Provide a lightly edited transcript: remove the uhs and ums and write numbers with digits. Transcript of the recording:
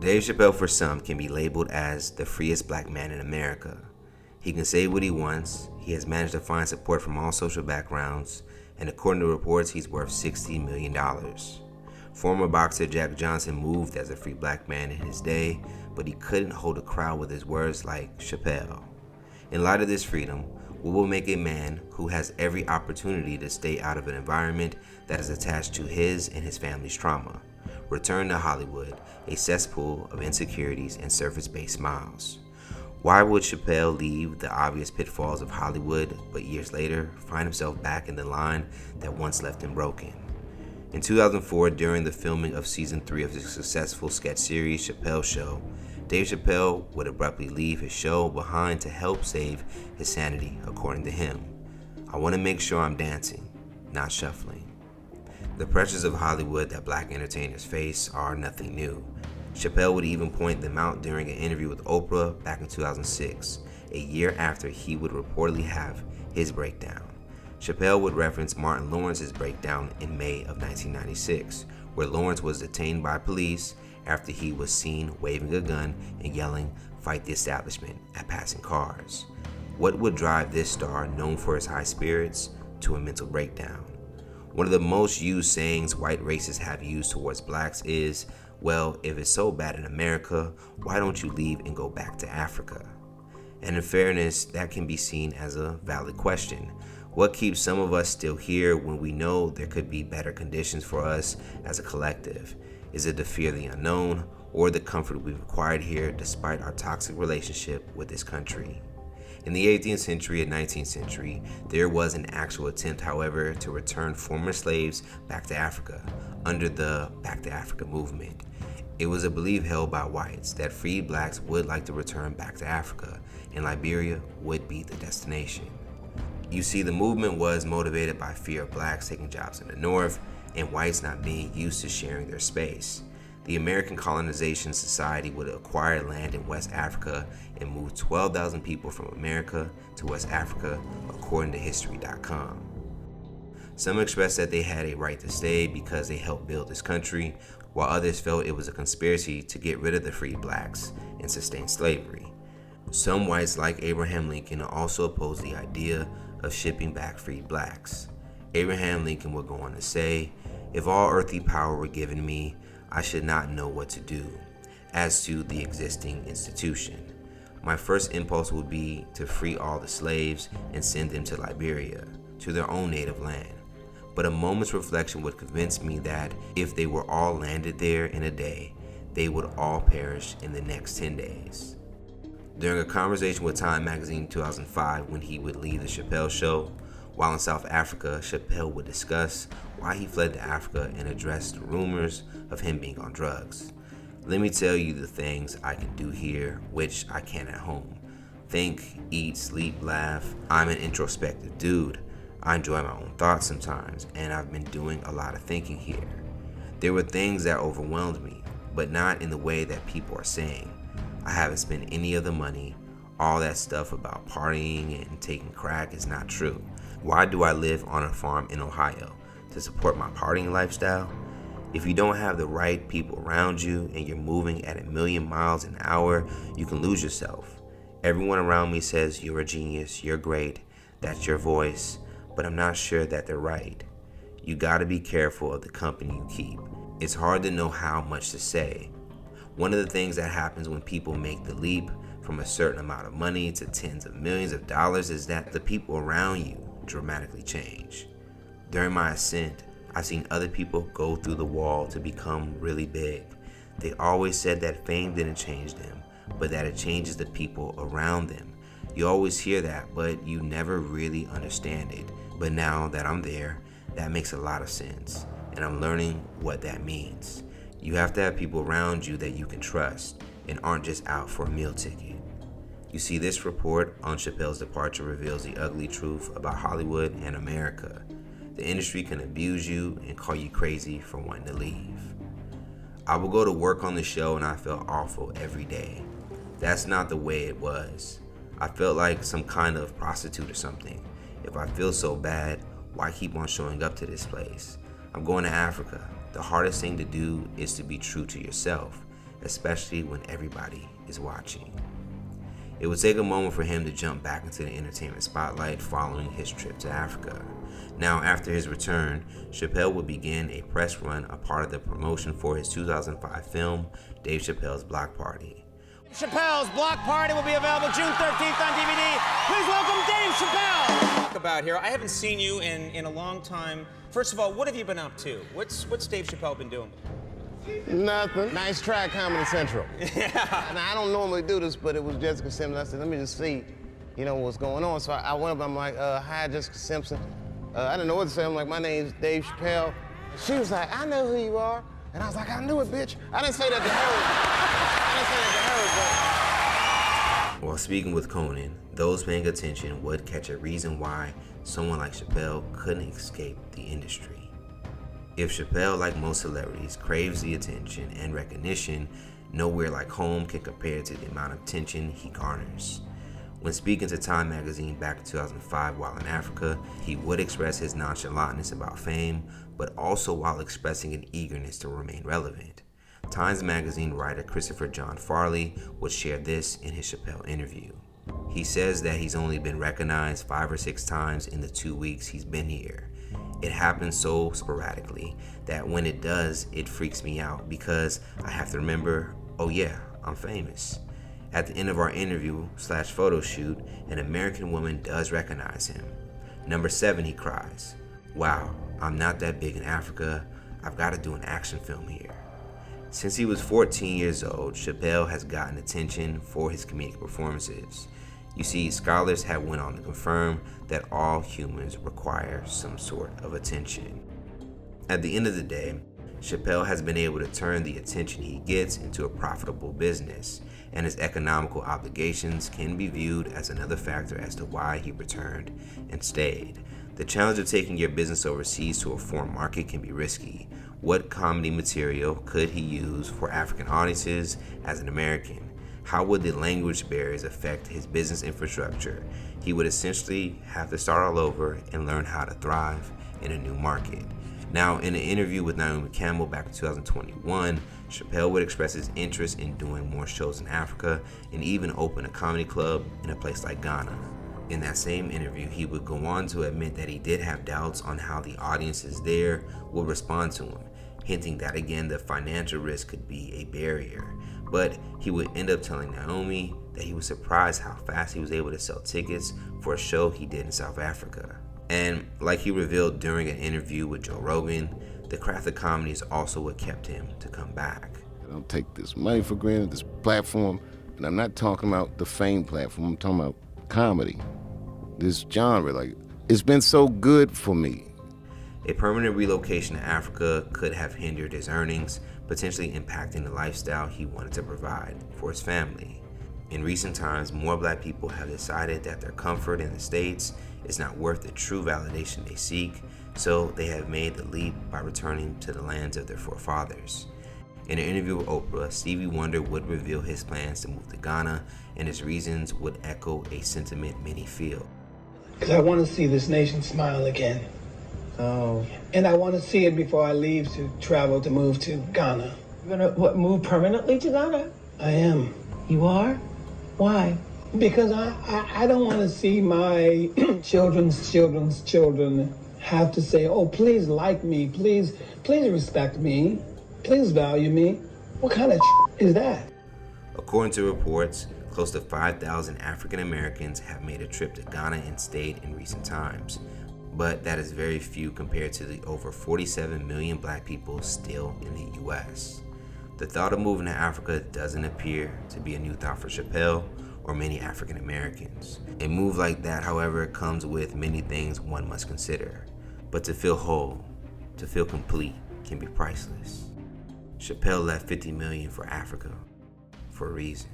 Dave Chappelle, for some, can be labeled as the freest black man in America. He can say what he wants, he has managed to find support from all social backgrounds, and according to reports, he's worth $60 million. Former boxer Jack Johnson moved as a free black man in his day, but he couldn't hold a crowd with his words like Chappelle. In light of this freedom, what will make a man who has every opportunity to stay out of an environment that is attached to his and his family's trauma? Return to Hollywood, a cesspool of insecurities and surface-based smiles. Why would Chappelle leave the obvious pitfalls of Hollywood, but years later find himself back in the line that once left him broken? In 2004, during the filming of season 3 of his successful sketch series Chappelle Show, Dave Chappelle would abruptly leave his show behind to help save his sanity, according to him. "I want to make sure I'm dancing, not shuffling." The pressures of Hollywood that black entertainers face are nothing new. Chappelle would even point them out during an interview with Oprah back in 2006, a year after he would reportedly have his breakdown. Chappelle would reference Martin Lawrence's breakdown in May of 1996, where Lawrence was detained by police after he was seen waving a gun and yelling, "Fight the establishment," at passing cars. What would drive this star, known for his high spirits, to a mental breakdown? One of the most used sayings white racists have used towards blacks is, "Well, if it's so bad in America, why don't you leave and go back to Africa?" And in fairness, that can be seen as a valid question. What keeps some of us still here when we know there could be better conditions for us as a collective? Is it the fear of the unknown, or the comfort we've acquired here despite our toxic relationship with this country? In the 18th century and 19th century, there was an actual attempt, however, to return former slaves back to Africa under the Back to Africa movement. It was a belief held by whites that freed blacks would like to return back to Africa, and Liberia would be the destination. You see, the movement was motivated by fear of blacks taking jobs in the North and whites not being used to sharing their space. The American Colonization Society would acquire land in West Africa and move 12,000 people from America to West Africa, according to History.com. Some expressed that they had a right to stay because they helped build this country, while others felt it was a conspiracy to get rid of the freed blacks and sustain slavery. Some whites, like Abraham Lincoln, also opposed the idea of shipping back freed blacks. Abraham Lincoln would go on to say, "If all earthly power were given me, I should not know what to do as to the existing institution. My first impulse would be to free all the slaves and send them to Liberia, to their own native land. But a moment's reflection would convince me that if they were all landed there in a day, they would all perish in the next 10 days. During a conversation with Time magazine in 2005 when he would leave the Chappelle Show, while in South Africa, Chappelle would discuss why he fled to Africa and address the rumors of him being on drugs. "Let me tell you the things I can do here, which I can't at home. Think, eat, sleep, laugh. I'm an introspective dude. I enjoy my own thoughts sometimes, and I've been doing a lot of thinking here. There were things that overwhelmed me, but not in the way that people are saying. I haven't spent any of the money. All that stuff about partying and taking crack is not true. Why do I live on a farm in Ohio? To support my partying lifestyle? If you don't have the right people around you and you're moving at 1,000,000 miles an hour, you can lose yourself. Everyone around me says you're a genius, you're great, that's your voice, but I'm not sure that they're right. You gotta be careful of the company you keep. It's hard to know how much to say. One of the things that happens when people make the leap from a certain amount of money to tens of millions of dollars is that the people around you dramatically change. During my ascent, I've seen other people go through the wall to become really big. They always said that fame didn't change them, but that it changes the people around them. You always hear that, but you never really understand it. But now that I'm there, that makes a lot of sense, and I'm learning what that means. You have to have people around you that you can trust and aren't just out for a meal ticket." You see, this report on Chappelle's departure reveals the ugly truth about Hollywood and America. The industry can abuse you and call you crazy for wanting to leave. "I will go to work on the show and I felt awful every day. That's not the way it was. I felt like some kind of prostitute or something. If I feel so bad, why keep on showing up to this place? I'm going to Africa. The hardest thing to do is to be true to yourself, especially when everybody is watching. It would take a moment for him to jump back into the entertainment spotlight following his trip to Africa. Now, after his return, Chappelle would begin a press run, a part of the promotion for his 2005 film, Dave Chappelle's Block Party. Chappelle's Block Party will be available June 13th on DVD. Please welcome Dave Chappelle. Talk about here. I haven't seen you in a long time. First of all, what have you been up to? What's Dave Chappelle been doing? Nothing. Nice try, Comedy Central. Yeah. Now, I don't normally do this, but it was Jessica Simpson. I said, let me just see, what's going on. So I went up, I'm like, hi, Jessica Simpson. I didn't know what to say. I'm like, my name's Dave Chappelle. She was like, I know who you are. And I was like, I knew it, bitch. I didn't say that to her. While speaking with Conan, those paying attention would catch a reason why someone like Chappelle couldn't escape the industry. If Chappelle, like most celebrities, craves the attention and recognition, nowhere like home can compare to the amount of attention he garners. When speaking to Time magazine back in 2005 while in Africa, he would express his nonchalantness about fame, but also while expressing an eagerness to remain relevant. Times magazine writer Christopher John Farley would share this in his Chappelle interview. He says that he's only been recognized 5 or 6 times in the 2 weeks he's been here. It happens so sporadically that when it does, it freaks me out because I have to remember, oh yeah, I'm famous. At the end of our interview/photo shoot, an American woman does recognize him. Number 7, he cries, wow, I'm not that big in Africa. I've got to do an action film here. Since he was 14 years old, Chappelle has gotten attention for his comedic performances. You see, scholars have went on to confirm that all humans require some sort of attention. At the end of the day, Chappelle has been able to turn the attention he gets into a profitable business, and his economical obligations can be viewed as another factor as to why he returned and stayed. The challenge of taking your business overseas to a foreign market can be risky. What comedy material could he use for African audiences as an American? How would the language barriers affect his business infrastructure? He would essentially have to start all over and learn how to thrive in a new market. Now, in an interview with Naomi Campbell back in 2021, Chappelle would express his interest in doing more shows in Africa and even open a comedy club in a place like Ghana. In that same interview, he would go on to admit that he did have doubts on how the audiences there would respond to him, hinting that again the financial risk could be a barrier. But he would end up telling Naomi that he was surprised how fast he was able to sell tickets for a show he did in South Africa. And like he revealed during an interview with Joe Rogan, the craft of comedy is also what kept him to come back. I don't take this money for granted, this platform, and I'm not talking about the fame platform, I'm talking about comedy, this genre. Like, it's been so good for me. A permanent relocation to Africa could have hindered his earnings, potentially impacting the lifestyle he wanted to provide for his family. In recent times, more Black people have decided that their comfort in the States is not worth the true validation they seek, so they have made the leap by returning to the lands of their forefathers. In an interview with Oprah, Stevie Wonder would reveal his plans to move to Ghana, and his reasons would echo a sentiment many feel. Because I want to see this nation smile again. Oh. And I want to see it before I leave to travel to move to Ghana. You're gonna move permanently to Ghana? I am. You are? Why? Because I don't want to see my children's children have to say, oh, please like me, please respect me, please value me. What kind of is that? According to reports, close to 5,000 African Americans have made a trip to Ghana and stayed in recent times. But that is very few compared to the over 47 million Black people still in the US. The thought of moving to Africa doesn't appear to be a new thought for Chappelle or many African Americans. A move like that, however, comes with many things one must consider. But to feel whole, to feel complete, can be priceless. Chappelle left $50 million for Africa for a reason.